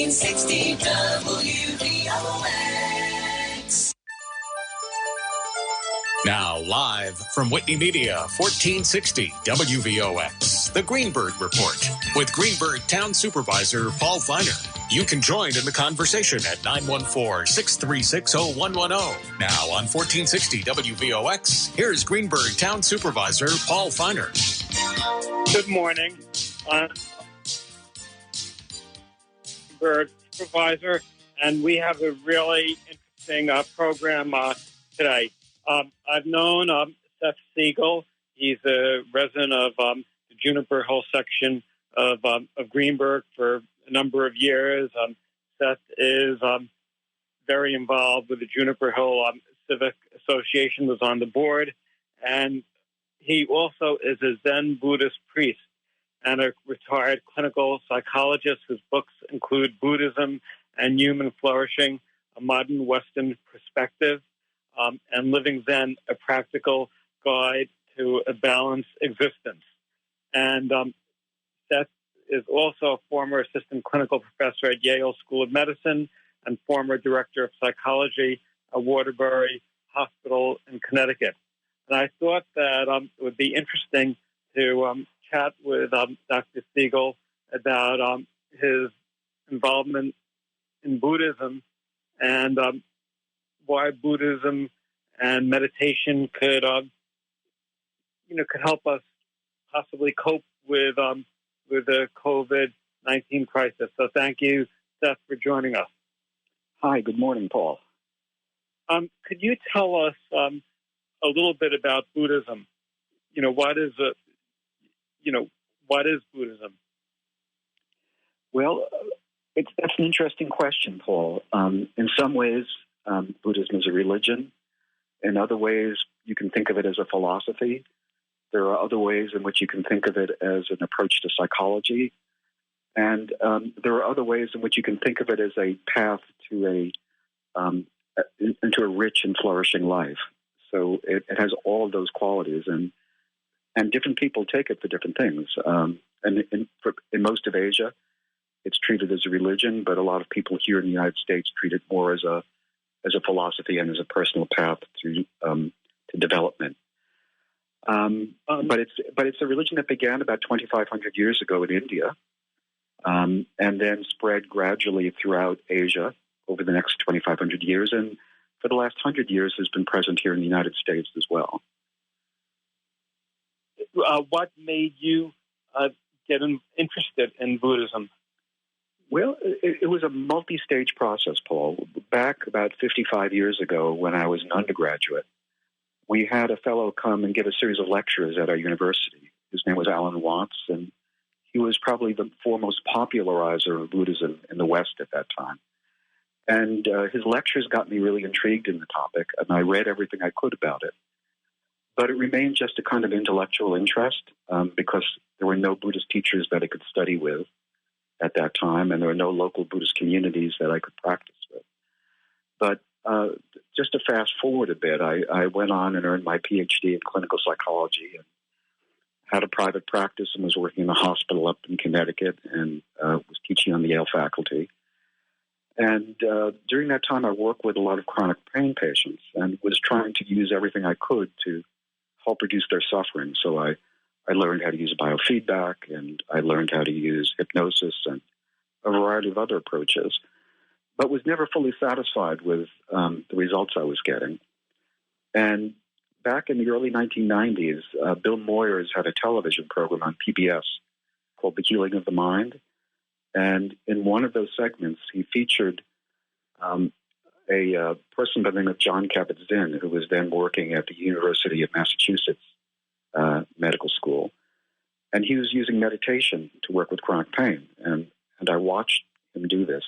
1460 WVOX. Now, live from Whitney Media, 1460 WVOX, the Greenberg Report, with Greenberg Town Supervisor Paul Feiner. You can join in the conversation at 914-636-0110. Now on 1460 WVOX, here's Greenberg Town Supervisor Paul Feiner. Good morning. Greenberg Supervisor, and we have a really interesting program today. I've known Seth Segall. He's a resident of the Juniper Hill section of Greenberg for a number of years. Seth is very involved with the Juniper Hill Civic Association, was on the board, and he also is a Zen Buddhist Priest and a retired clinical psychologist whose books include Buddhism and Human Flourishing, a Modern Western Perspective, and Living Zen, a practical guide to a balanced existence. And Seth is also a former assistant clinical professor at Yale School of Medicine and former director of psychology at Waterbury Hospital in Connecticut. And I thought that it would be interesting to chat with Dr. Segall about his involvement in Buddhism and why Buddhism and meditation could help us possibly cope with the COVID-19 crisis. So thank you, Seth, for joining us. Hi, good morning, Paul. Could you tell us a little bit about Buddhism? What is Buddhism? Well, that's an interesting question, Paul. In some ways, Buddhism is a religion. In other ways, you can think of it as a philosophy. There are other ways in which you can think of it as an approach to psychology. And there are other ways in which you can think of it as a path to into a rich and flourishing life. So it has all of those qualities, and different people take it for different things. And in most of Asia, it's treated as a religion, but a lot of people here in the United States treat it more as a philosophy and as a personal path to development. But it's a religion that began about 2,500 years ago in India, and then spread gradually throughout Asia over the next 2,500 years, and for the last 100 years has been present here in the United States as well. What made you get interested in Buddhism? Well, it was a multi-stage process, Paul. Back about 55 years ago when I was an undergraduate, we had a fellow come and give a series of lectures at our university. His name was Alan Watts, and he was probably the foremost popularizer of Buddhism in the West at that time. And his lectures got me really intrigued in the topic, and I read everything I could about it. But it remained just a kind of intellectual interest because there were no Buddhist teachers that I could study with at that time, and there were no local Buddhist communities that I could practice with. But just to fast forward a bit, I went on and earned my PhD in clinical psychology and had a private practice and was working in a hospital up in Connecticut and was teaching on the Yale faculty. And during that time, I worked with a lot of chronic pain patients and was trying to use everything I could to help reduce their suffering. So I learned how to use biofeedback, and I learned how to use hypnosis and a variety of other approaches, but was never fully satisfied with the results I was getting. And back in the early 1990s, Bill Moyers had a television program on PBS called The Healing of the Mind. And in one of those segments, he featured a person by the name of John Kabat-Zinn, who was then working at the University of Massachusetts Medical School. And he was using meditation to work with chronic pain. And I watched him do this.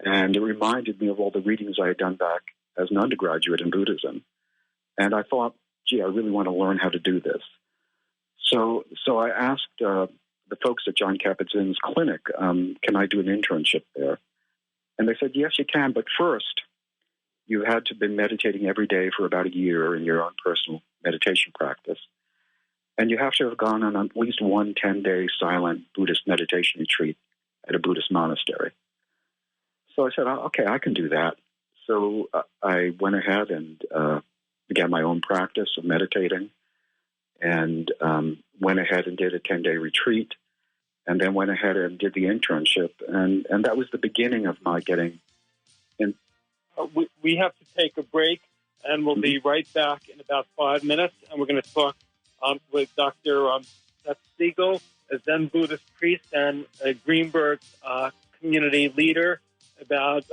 And it reminded me of all the readings I had done back as an undergraduate in Buddhism. And I thought, gee, I really want to learn how to do this. So I asked the folks at John Kabat-Zinn's clinic, can I do an internship there? And they said, yes, you can, but first, you had to have been meditating every day for about a year in your own personal meditation practice. And you have to have gone on at least one 10-day silent Buddhist meditation retreat at a Buddhist monastery. So I said, okay, I can do that. So I went ahead and began my own practice of meditating, and went ahead and did a 10-day retreat, and then went ahead and did the internship. And that was the beginning of my getting in. We have to take a break, and we'll be right back in about 5 minutes, and we're going to talk with Dr. Seth Segall, a Zen Buddhist priest and a Greenberg community leader, about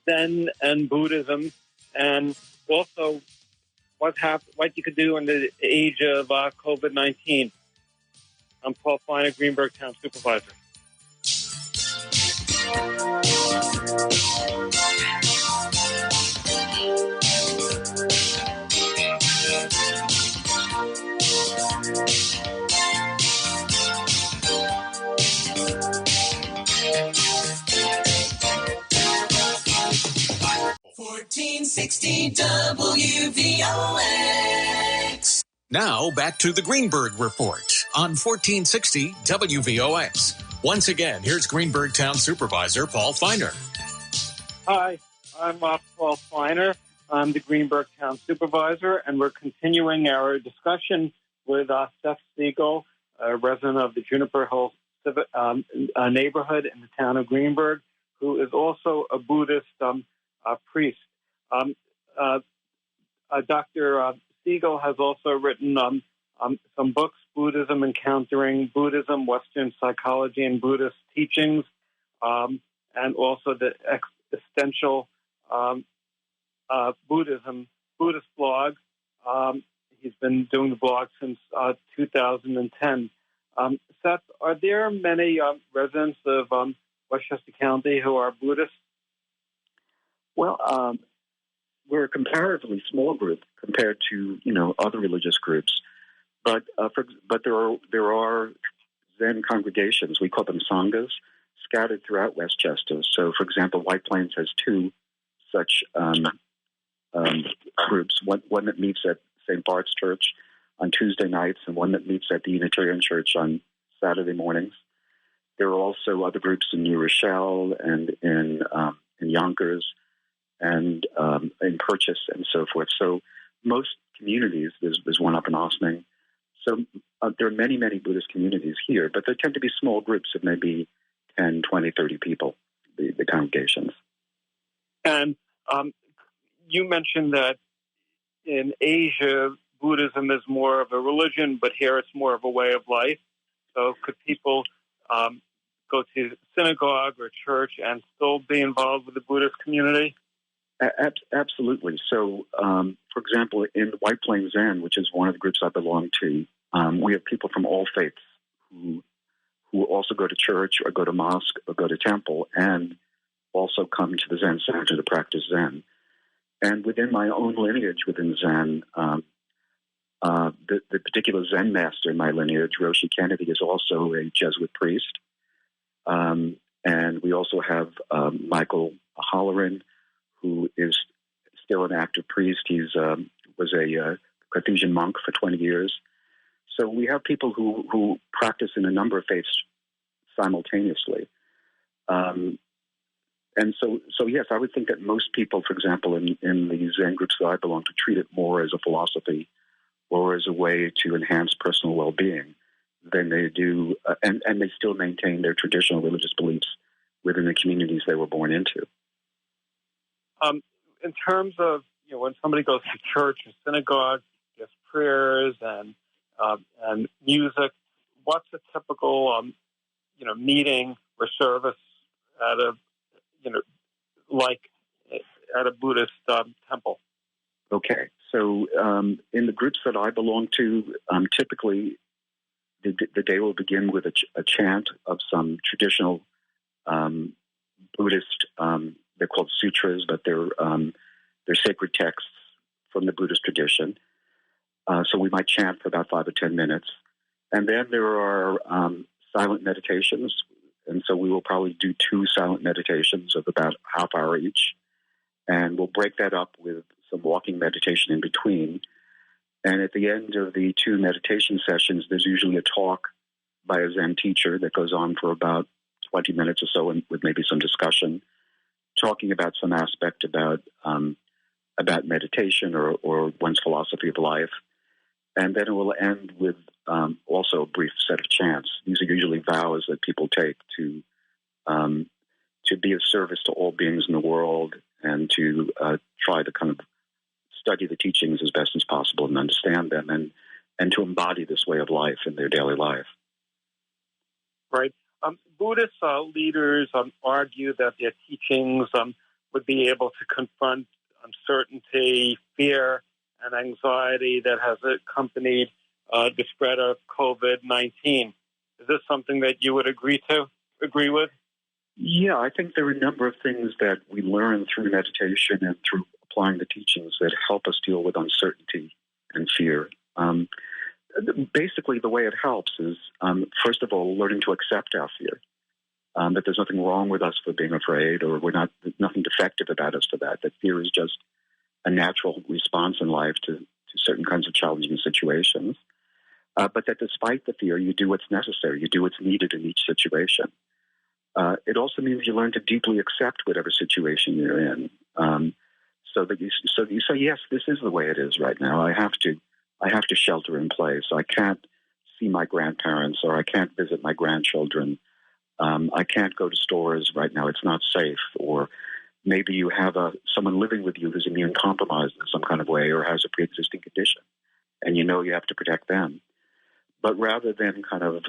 Zen and Buddhism, and also what you could do in the age of COVID-19. I'm Paul Feiner, Greenberg Town Supervisor. WVOX. Now back to the Greenberg Report on 1460 WVOX. Once again, here's Greenberg Town Supervisor Paul Feiner. Hi, I'm Paul Feiner. I'm the Greenberg Town Supervisor, and we're continuing our discussion with Seth Segall, a resident of the Juniper Hill Civic neighborhood in the town of Greenberg, who is also a Buddhist priest. Dr. Segall has also written some books, Buddhism, Encountering Buddhism, Western Psychology and Buddhist Teachings, and also the Existential Buddhist blog. He's been doing the blog since 2010. Seth, are there many residents of Westchester County who are Buddhists? Well, we're a comparatively small group compared to other religious groups, but there are Zen congregations. We call them sanghas, scattered throughout Westchester. So, for example, White Plains has two such groups: one that meets at St. Bart's Church on Tuesday nights, and one that meets at the Unitarian Church on Saturday mornings. There are also other groups in New Rochelle and in Yonkers and in Purchase and so forth. So most communities, there's one up in Ossining. So there are many, many Buddhist communities here, but they tend to be small groups of maybe 10, 20, 30 people, the congregations. And you mentioned that in Asia, Buddhism is more of a religion, but here it's more of a way of life. So could people go to synagogue or church and still be involved with the Buddhist community? Absolutely. So, for example, in White Plains Zen, which is one of the groups I belong to, we have people from all faiths who also go to church or go to mosque or go to temple and also come to the Zen Center to practice Zen. And within my own lineage within Zen, the particular Zen master in my lineage, Roshi Kennedy, is also a Jesuit priest. And we also have Michael Holleran, who is still an active priest. He was a Carthusian monk for 20 years. So we have people who practice in a number of faiths simultaneously. And so yes, I would think that most people, for example, in the Zen groups that I belong to, treat it more as a philosophy or as a way to enhance personal well-being than they do, and they still maintain their traditional religious beliefs within the communities they were born into. In terms of when somebody goes to church or synagogue, there's prayers and music. What's a typical meeting or service at a at a Buddhist temple? Okay, so in the groups that I belong to, typically the day will begin with a chant of some traditional Buddhist. They're called sutras, but they're sacred texts from the Buddhist tradition. So we might chant for about 5 or 10 minutes. And then there are silent meditations. And so we will probably do 2 silent meditations of about a half hour each. And we'll break that up with some walking meditation in between. And at the end of the 2 meditation sessions, there's usually a talk by a Zen teacher that goes on for about 20 minutes or so, and with maybe some discussion. talking about some aspect about meditation or one's philosophy of life. And then it will end with also a brief set of chants. These are usually vows that people take to be of service to all beings in the world and to try to kind of study the teachings as best as possible and understand them and to embody this way of life in their daily life. Right. Buddhist leaders argue that their teachings would be able to confront uncertainty, fear, and anxiety that has accompanied the spread of COVID-19. Is this something that you would agree with? Yeah, I think there are a number of things that we learn through meditation and through applying the teachings that help us deal with uncertainty and fear. Basically, the way it helps is, first of all, learning to accept our fear, that there's nothing wrong with us for being afraid, or there's nothing defective about us for that fear is just a natural response in life to certain kinds of challenging situations. But that despite the fear, you do what's necessary, you do what's needed in each situation. It also means you learn to deeply accept whatever situation you're in, so that you say, yes, this is the way it is right now. I have to shelter in place. I can't see my grandparents, or I can't visit my grandchildren. I can't go to stores right now. It's not safe. Or maybe you have someone living with you who's immune compromised in some kind of way or has a pre-existing condition, and you know you have to protect them. But rather than kind of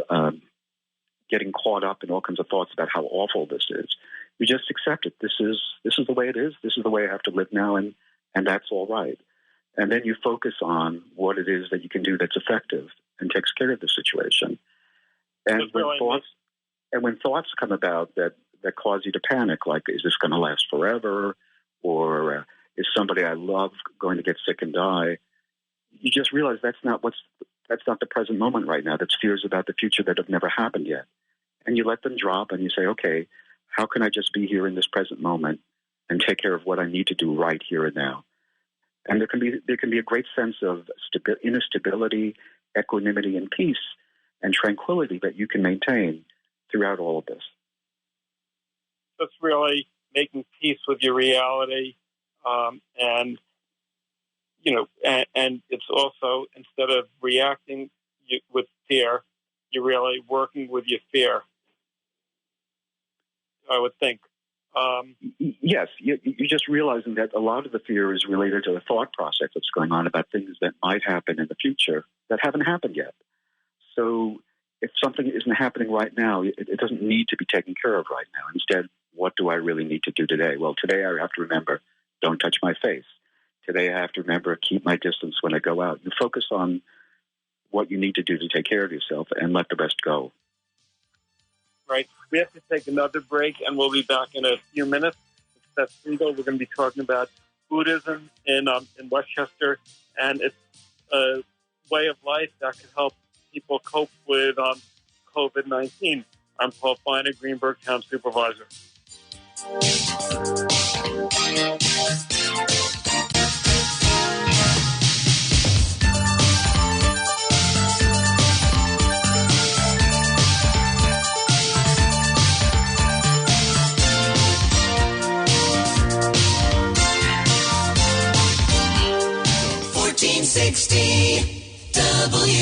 getting caught up in all kinds of thoughts about how awful this is, you just accept it. This is the way it is. This is the way I have to live now, and that's all right. And then you focus on what it is that you can do that's effective and takes care of the situation. And when thoughts come about that cause you to panic, like, is this going to last forever? Or is somebody I love going to get sick and die? You just realize that's not the present moment right now. That's fears about the future that have never happened yet. And you let them drop and you say, okay, how can I just be here in this present moment and take care of what I need to do right here and now? And there can be a great sense of inner stability, equanimity, and peace and tranquility that you can maintain throughout all of this. That's really making peace with your reality, and it's also, instead of reacting with fear, you're really working with your fear, I would think. Yes, you're just realizing that a lot of the fear is related to the thought process that's going on about things that might happen in the future that haven't happened yet. So if something isn't happening right now, it doesn't need to be taken care of right now. Instead, what do I really need to do today? Well, today I have to remember, don't touch my face. Today I have to remember, keep my distance when I go out. You focus on what you need to do to take care of yourself and let the rest go. Right. We have to take another break, and we'll be back in a few minutes. With Seth Segall, we're going to be talking about Buddhism in Westchester, and it's a way of life that can help people cope with COVID-19. I'm Paul Feiner, Greenberg Town Supervisor.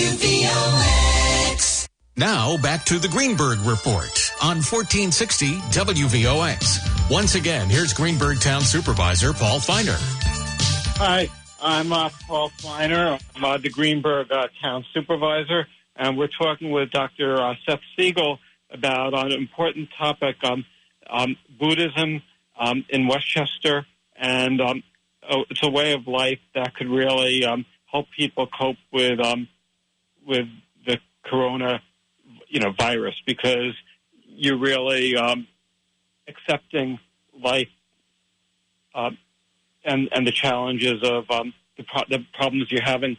WVOX. Now back to the Greenberg Report on 1460 WVOX. Once again, here's Greenberg Town Supervisor Paul Feiner. Hi, I'm Paul Feiner. I'm the Greenberg Town Supervisor, and we're talking with Dr. Seth Segall about an important topic, Buddhism in Westchester, and it's a way of life that could really help people cope with the corona, virus, because you're really accepting life and the challenges of the problems you're having.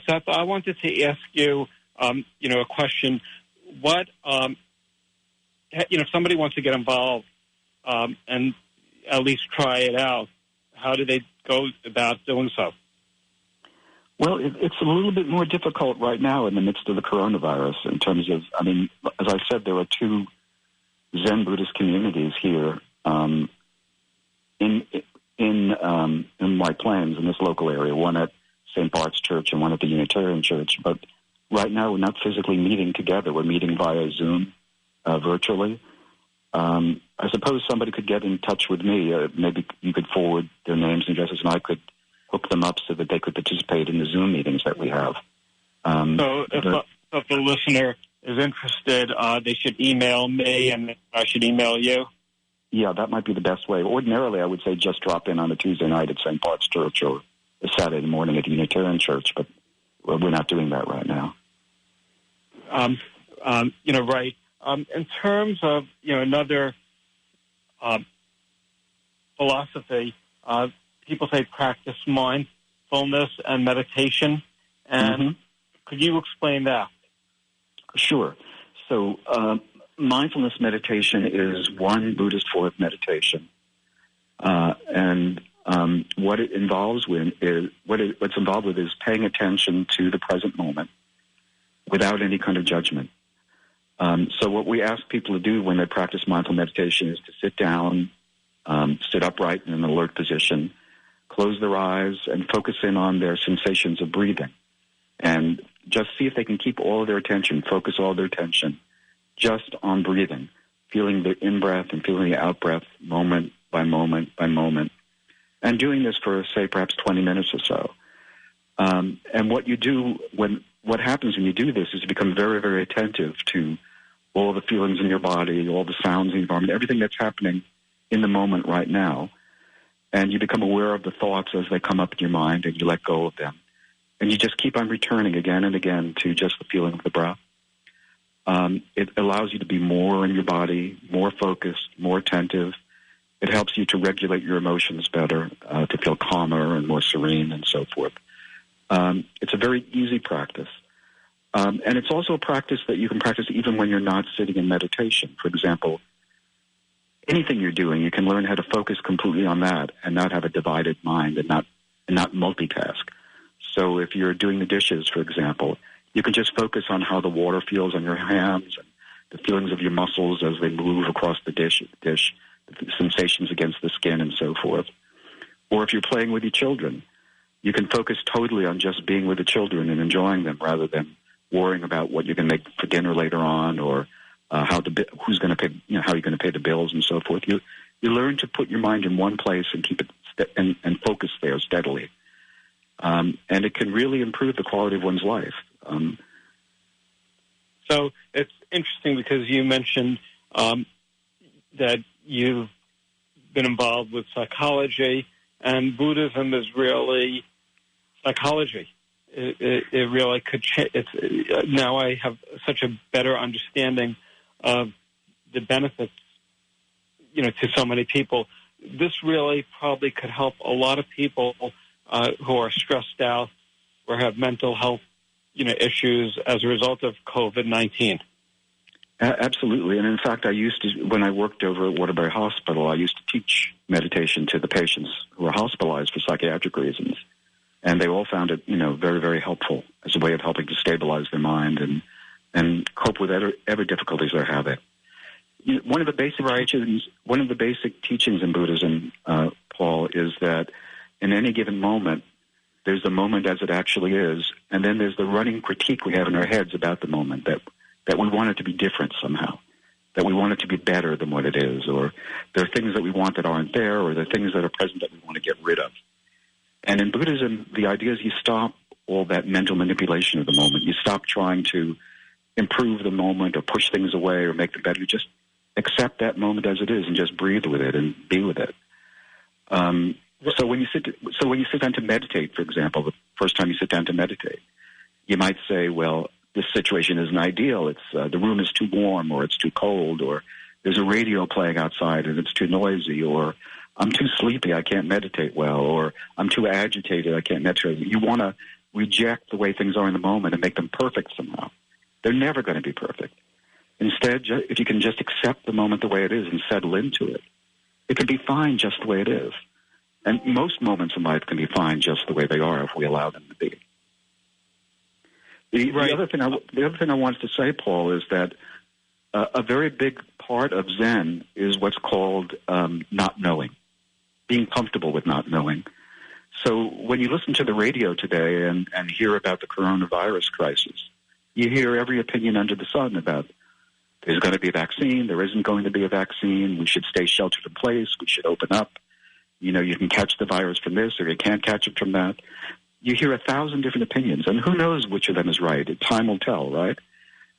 Seth, I wanted to ask you, a question. What, if somebody wants to get involved and at least try it out, how do they go about doing so? Well, it's a little bit more difficult right now in the midst of the coronavirus in terms of, as I said, there are two Zen Buddhist communities here in White Plains, in this local area, one at St. Bart's Church and one at the Unitarian Church. But right now, we're not physically meeting together. We're meeting via Zoom, virtually. I suppose somebody could get in touch with me. Maybe you could forward their names and addresses, and I could hook them up so that they could participate in the Zoom meetings that we have. So if the listener is interested, they should email me, and I should email you? Yeah, that might be the best way. Ordinarily, I would say just drop in on a Tuesday night at St. Bart's Church or a Saturday morning at the Unitarian Church, but we're not doing that right now. Right. In terms of, another philosophy, people say practice mindfulness and meditation. And could you explain that? Sure. So mindfulness meditation is one Buddhist form of meditation. And what it involves with is what's involved with is paying attention to the present moment without any kind of judgment. So what we ask people to do when they practice mindful meditation is to sit down, sit upright in an alert position, close their eyes, and focus in on their sensations of breathing. And just see if they can keep all of their attention, focus all their attention just on breathing, feeling the in-breath and feeling the out-breath moment by moment by moment. And doing this for, say, perhaps 20 minutes or so. And what happens when you do this is you become very, very attentive to all the feelings in your body, all the sounds in the environment, everything that's happening in the moment right now. And you become aware of the thoughts as they come up in your mind, and you let go of them. And you just keep on returning again and again to just the feeling of the breath. It allows you to be more in your body, more focused, more attentive. It helps you to regulate your emotions better, to feel calmer and more serene and so forth. It's a very easy practice. And it's also a practice that you can practice even when you're not sitting in meditation. For example, anything you're doing, you can learn how to focus completely on that and not have a divided mind and not multitask. So if you're doing the dishes, for example, you can just focus on how the water feels on your hands and the feelings of your muscles as they move across the dish, the sensations against the skin and so forth. Or if you're playing with your children, you can focus totally on just being with the children and enjoying them rather than worrying about what you're going to make for dinner later on or who's going to pay, how you're going to pay the bills and so forth. You learn to put your mind in one place and keep it and focus there steadily. And it can really improve the quality of one's life. So it's interesting because you mentioned that you've been involved with psychology, and Buddhism is really psychology. It really could change. Now I have such a better understanding of the benefits, to so many people. This really probably could help a lot of people who are stressed out or have mental health, issues as a result of COVID-19. Absolutely. And in fact, when I worked over at Waterbury Hospital, I used to teach meditation to the patients who were hospitalized for psychiatric reasons. And they all found it, very, very helpful as a way of helping to stabilize their mind and cope with every difficulties they're having. One of the basic teachings in Buddhism, Paul, is that in any given moment, there's the moment as it actually is, and then there's the running critique we have in our heads about the moment that we want it to be different somehow, that we want it to be better than what it is, or there are things that we want that aren't there, or there are things that are present that we want to get rid of. And in Buddhism, the idea is you stop all that mental manipulation of the moment. You stop trying to improve the moment or push things away or make them better. You just accept that moment as it is and just breathe with it and be with it. So when you sit down to meditate, for example, the first time you sit down to meditate, you might say, well, this situation isn't ideal. It's the room is too warm, or it's too cold, or there's a radio playing outside and it's too noisy, or I'm too sleepy, I can't meditate well, or I'm too agitated, I can't meditate. You want to reject the way things are in the moment and make them perfect somehow. They're never going to be perfect. Instead, if you can just accept the moment the way it is and settle into it, it can be fine just the way it is. And most moments in life can be fine just the way they are if we allow them to be. The other thing I wanted to say, Paul, is that a very big part of Zen is what's called not knowing. being comfortable with not knowing. So when you listen to the radio today and hear about the coronavirus crisis, you hear every opinion under the sun about there's going to be a vaccine, there isn't going to be a vaccine, we should stay sheltered in place, we should open up. You know, you can catch the virus from this or you can't catch it from that. You hear 1,000 different opinions, and who knows which of them is right? Time will tell, right?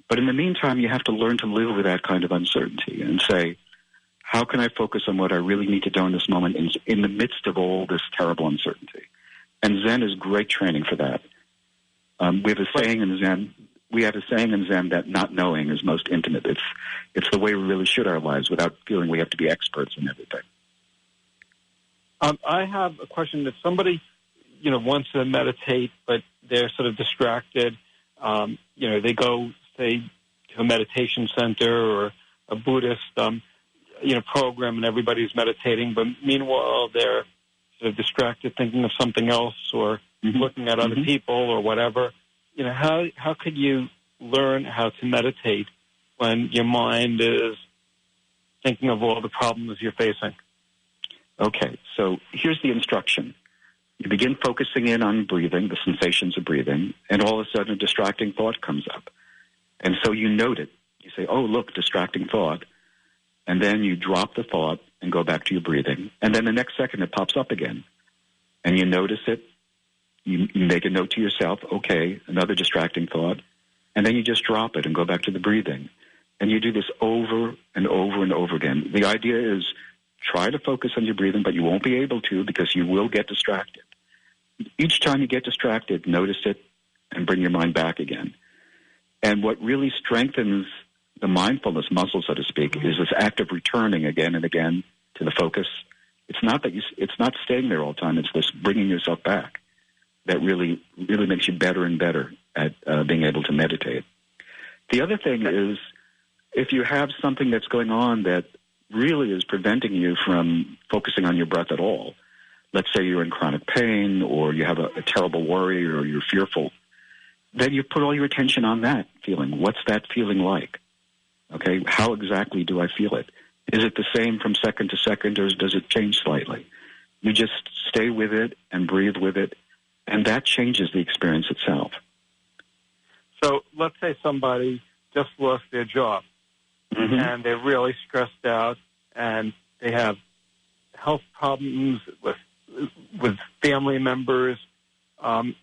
But in the meantime, you have to learn to live with that kind of uncertainty and say, how can I focus on what I really need to do in this moment in the midst of all this terrible uncertainty? And Zen is great training for that. We have a saying in Zen that not knowing is most intimate. It's the way we really should our lives without feeling we have to be experts in everything. I have a question. If somebody, wants to meditate, but they're sort of distracted, they go, say, to a meditation center or a Buddhist, program, and everybody's meditating, but meanwhile they're sort of distracted thinking of something else or looking at other people or whatever. How could you learn how to meditate when your mind is thinking of all the problems you're facing? Okay, so here's the instruction. You begin focusing in on breathing, the sensations of breathing, and all of a sudden a distracting thought comes up. And so you note it. You say, oh, look, distracting thought. And then you drop the thought and go back to your breathing. And then the next second it pops up again. And you notice it. You make a note to yourself, okay, another distracting thought. And then you just drop it and go back to the breathing. And you do this over and over and over again. The idea is try to focus on your breathing, but you won't be able to because you will get distracted. Each time you get distracted, notice it and bring your mind back again. And what really strengthens the mindfulness muscle, so to speak, is this act of returning again and again to the focus. It's not staying there all the time. It's this bringing yourself back that really makes you better and better at being able to meditate. The other thing is if you have something that's going on that really is preventing you from focusing on your breath at all, let's say you're in chronic pain or you have a terrible worry or you're fearful, then you put all your attention on that feeling. What's that feeling like? Okay, how exactly do I feel it? Is it the same from second to second, or does it change slightly? You just stay with it and breathe with it, and that changes the experience itself. So let's say somebody just lost their job, and they're really stressed out, and they have health problems with family members, and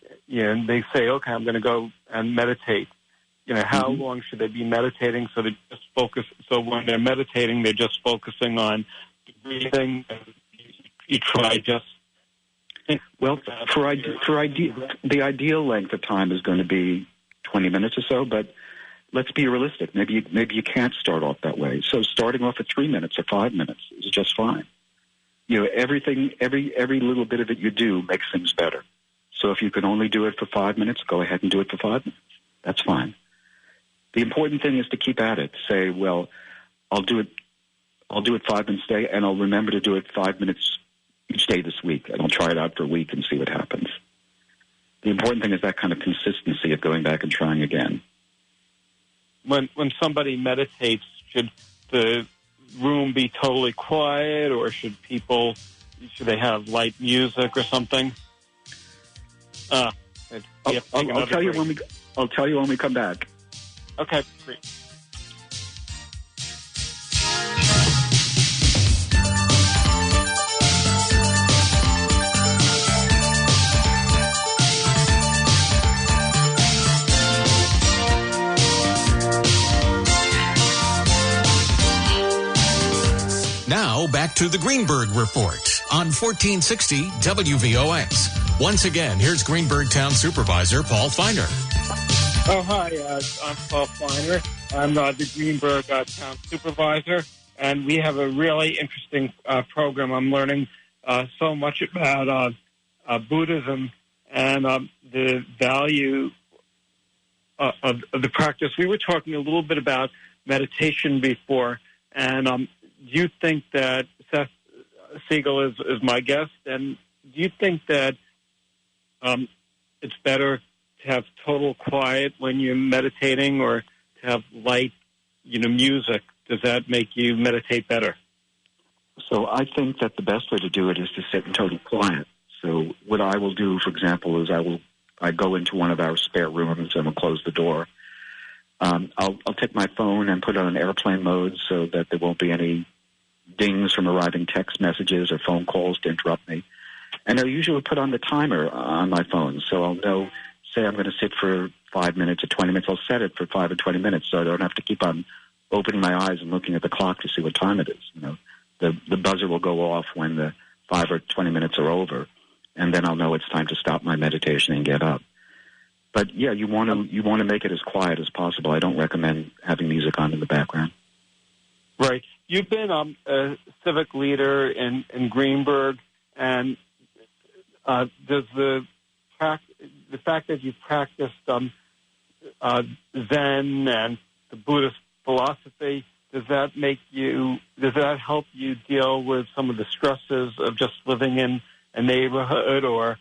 they say, okay, I'm going to go and meditate. How long should they be meditating so they just focus? So when they're meditating, they're just focusing on breathing. And you try just. Well, the ideal length of time is going to be 20 minutes or so, but let's be realistic. Maybe you can't start off that way. So starting off at 3 minutes or 5 minutes is just fine. Everything, every little bit of it you do makes things better. So if you can only do it for 5 minutes, go ahead and do it for 5 minutes. That's fine. The important thing is to keep at it. Say, well, I'll do it 5 minutes a day, and I'll remember to do it 5 minutes each day this week, and I'll try it out for a week and see what happens. The important thing is that kind of consistency of going back and trying again. When somebody meditates, should the room be totally quiet, or should they have light music or something? I'll tell you when we come back. Okay, great. Now back to the Greenberg Report on 1460 WVOX. Once again, here's Greenberg Town Supervisor Paul Feiner. Oh, hi. I'm Paul Feiner. I'm the Greenberg Town Supervisor, and we have a really interesting program. I'm learning so much about Buddhism and the value of the practice. We were talking a little bit about meditation before, and do you think that Seth Segall is my guest, and do you think that it's better to have total quiet when you're meditating or to have light, music? Does that make you meditate better? So I think that the best way to do it is to sit in total quiet. So what I will do, for example, is I go into one of our spare rooms and will close the door. I'll take my phone and put it on airplane mode so that there won't be any dings from arriving text messages or phone calls to interrupt me. And I'll usually put on the timer on my phone, so I'll know, say I'm going to sit for 5 minutes or 20 minutes, I'll set it for 5 or 20 minutes so I don't have to keep on opening my eyes and looking at the clock to see what time it is. You know, the buzzer will go off when the 5 or 20 minutes are over, and then I'll know it's time to stop my meditation and get up. But yeah, you want to make it as quiet as possible. I don't recommend having music on in the background. Right. You've been a civic leader in Greenberg, and does the fact that you've practiced Zen and the Buddhist philosophy, does that help you deal with some of the stresses of just living in a neighborhood, or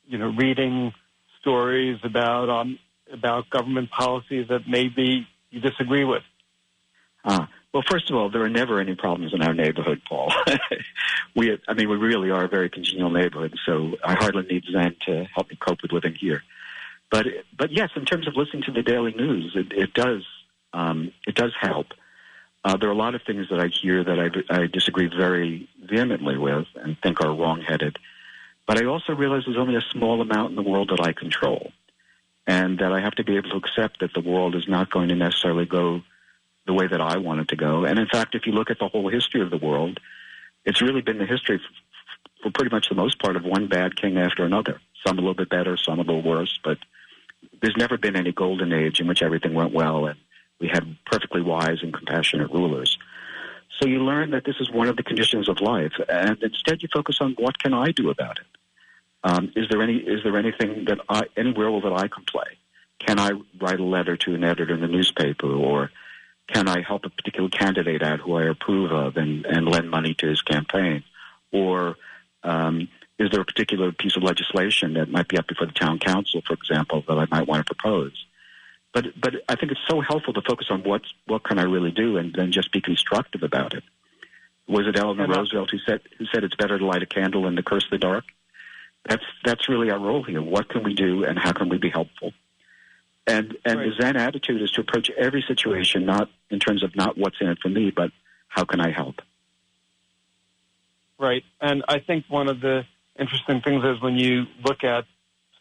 reading stories about government policies that maybe you disagree with? Well, first of all, there are never any problems in our neighborhood, Paul. We really are a very congenial neighborhood, so I hardly need Zen to help me cope with living here. But yes, in terms of listening to the daily news, it does help. There are a lot of things that I hear that I disagree very vehemently with and think are wrong-headed. But I also realize there's only a small amount in the world that I control, and that I have to be able to accept that the world is not going to necessarily go the way that I want it to go. And in fact, if you look at the whole history of the world, it's really been the history for pretty much the most part of one bad king after another. Some a little bit better, some a little worse, but there's never been any golden age in which everything went well and we had perfectly wise and compassionate rulers. So you learn that this is one of the conditions of life, and instead you focus on what can I do about it. Is there anything any role that I can play? Can I write a letter to an editor in the newspaper, or can I help a particular candidate out who I approve of and lend money to his campaign? Or is there a particular piece of legislation that might be up before the town council, for example, that I might want to propose? But I think it's so helpful to focus on what can I really do, and then just be constructive about it. Was it Eleanor Roosevelt who said it's better to light a candle than to curse the dark? That's really our role here. What can we do, and how can we be helpful? And right. The Zen attitude is to approach every situation not in terms of not what's in it for me, but how can I help? Right. And I think one of the interesting things is when you look at,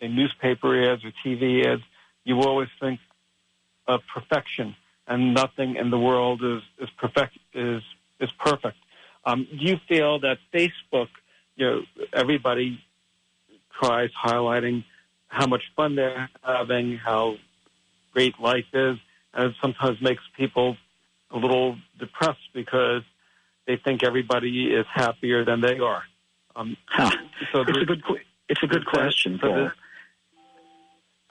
say, newspaper ads or TV ads, you always think of perfection, and nothing in the world is perfect. Do you feel that Facebook, everybody tries highlighting how much fun they're having, how great life is, and it sometimes makes people a little depressed because they think everybody is happier than they are? It's a good question, Paul.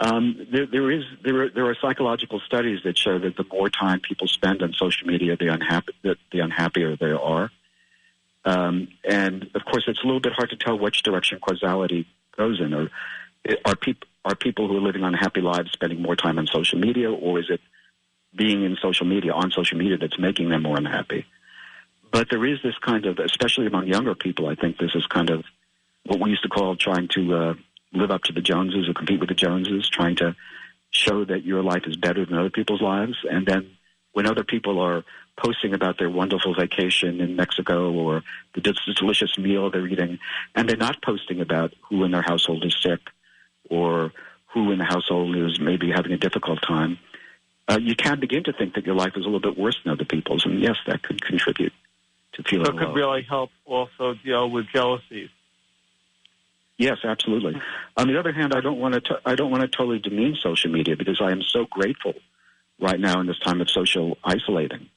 There are psychological studies that show that the more time people spend on social media, the unhappier they are. And of course, it's a little bit hard to tell which direction causality goes in. Or are people who are living unhappy lives spending more time on social media, or is it being on social media that's making them more unhappy? But there is this kind of, especially among younger people, I think this is kind of what we used to call trying to live up to the Joneses or compete with the Joneses, trying to show that your life is better than other people's lives. And then when other people are posting about their wonderful vacation in Mexico or the delicious meal they're eating, and they're not posting about who in their household is sick or who in the household is maybe having a difficult time, you can begin to think that your life is a little bit worse than other people's. And yes, that could contribute to feeling low. So it could really help also deal with jealousies. Yes, absolutely. On the other hand, I don't want to totally demean social media, because I am so grateful right now in this time of social isolating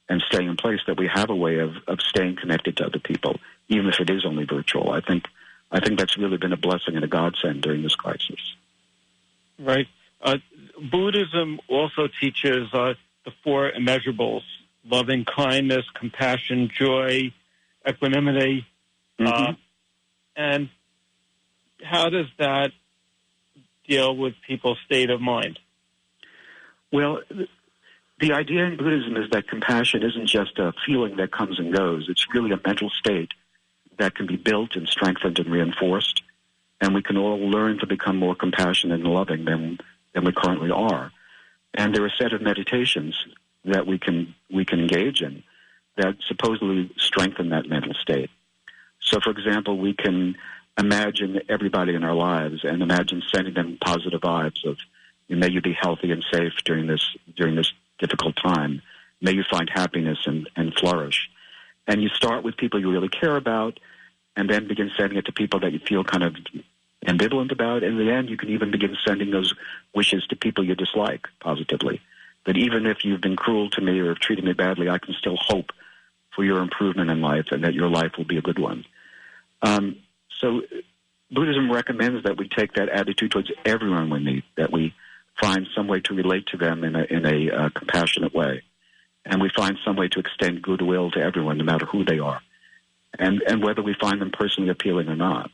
and staying in place that we have a way of staying connected to other people, even if it is only virtual. I think that's really been a blessing and a godsend during this crisis. Right. Buddhism also teaches the four immeasurables: loving kindness, compassion, joy, equanimity. Mm-hmm. And how does that deal with people's state of mind? Well, The idea in Buddhism is that compassion isn't just a feeling that comes and goes. It's really a mental state that can be built and strengthened and reinforced, and we can all learn to become more compassionate and loving than we currently are. And there are a set of meditations that we can engage in that supposedly strengthen that mental state. So, for example, we can imagine everybody in our lives and imagine sending them positive vibes of, may you be healthy and safe during this difficult time. May you find happiness and flourish. And you start with people you really care about, and then begin sending it to people that you feel kind of ambivalent about. In the end, you can even begin sending those wishes to people you dislike positively. That even if you've been cruel to me or have treated me badly, I can still hope for your improvement in life and that your life will be a good one. So Buddhism recommends that we take that attitude towards everyone we meet, that we find some way to relate to them in a compassionate way. And we find some way to extend goodwill to everyone, no matter who they are, and whether we find them personally appealing or not.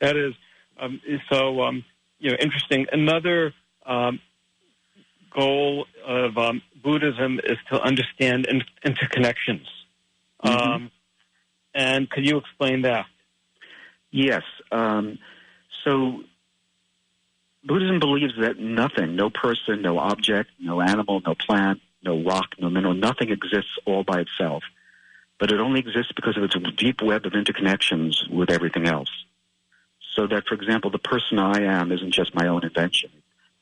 That is interesting. Another goal of Buddhism is to understand interconnections. Mm-hmm. And could you explain that? Yes. So Buddhism believes that nothing, no person, no object, no animal, no plant, no rock, no mineral, nothing exists all by itself. But it only exists because of its deep web of interconnections with everything else. So that, for example, the person I am isn't just my own invention.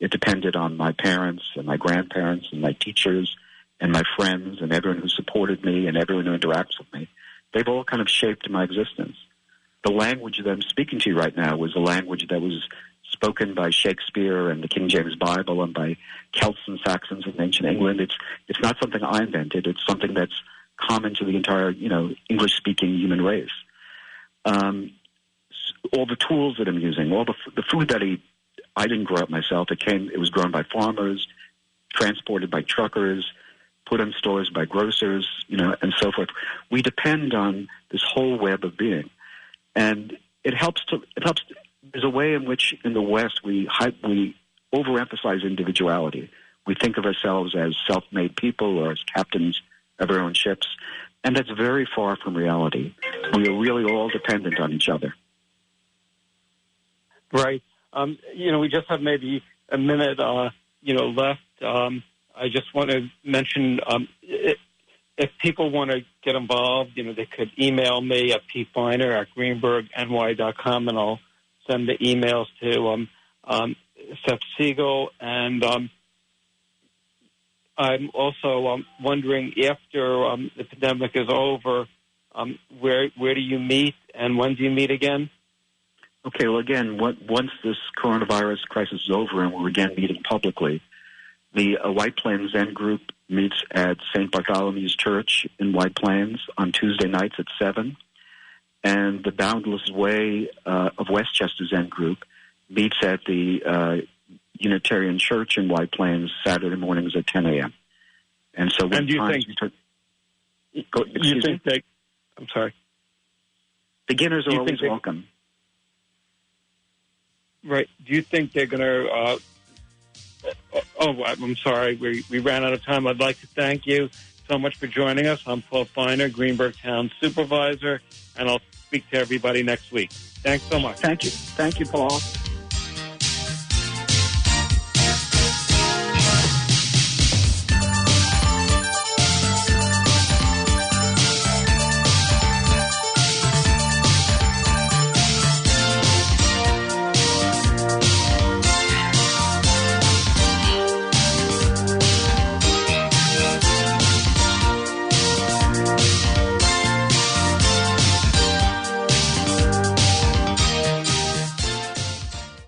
It depended on my parents and my grandparents and my teachers and my friends and everyone who supported me and everyone who interacts with me. They've all kind of shaped my existence. The language that I'm speaking to you right now was a language that was spoken by Shakespeare and the King James Bible and by Celts and Saxons in ancient England. It's not something I invented. It's something that's common to the entire, English-speaking human race. All the tools that I'm using, all the food that I didn't grow up myself. It was grown by farmers, transported by truckers, put in stores by grocers, and so forth. We depend on this whole web of being, and it helps. There's a way in which in the West we overemphasize individuality. We think of ourselves as self-made people or as captains of our own ships, and that's very far from reality. We are really all dependent on each other. Right. We just have maybe a minute, left. I just want to mention if people want to get involved, they could email me at pfeiner@greenbergny.com, and I'll send the emails to Seth Segall. And I'm also wondering, after the pandemic is over, where do you meet and when do you meet again? Okay, well, again, once this coronavirus crisis is over and we're again meeting publicly, the White Plains Zen group meets at St. Bartholomew's Church in White Plains on Tuesday nights at 7. And the Boundless Way of Westchester Zen group meets at the Unitarian Church in White Plains Saturday mornings at 10 a.m. And so, I'm sorry. Beginners are always welcome. Right. Do you think they're going to... I'm sorry. We ran out of time. I'd like to thank you so much for joining us. I'm Paul Feiner, Greenberg Town Supervisor, and I'll speak to everybody next week. Thanks so much. Thank you. Thank you, Paul.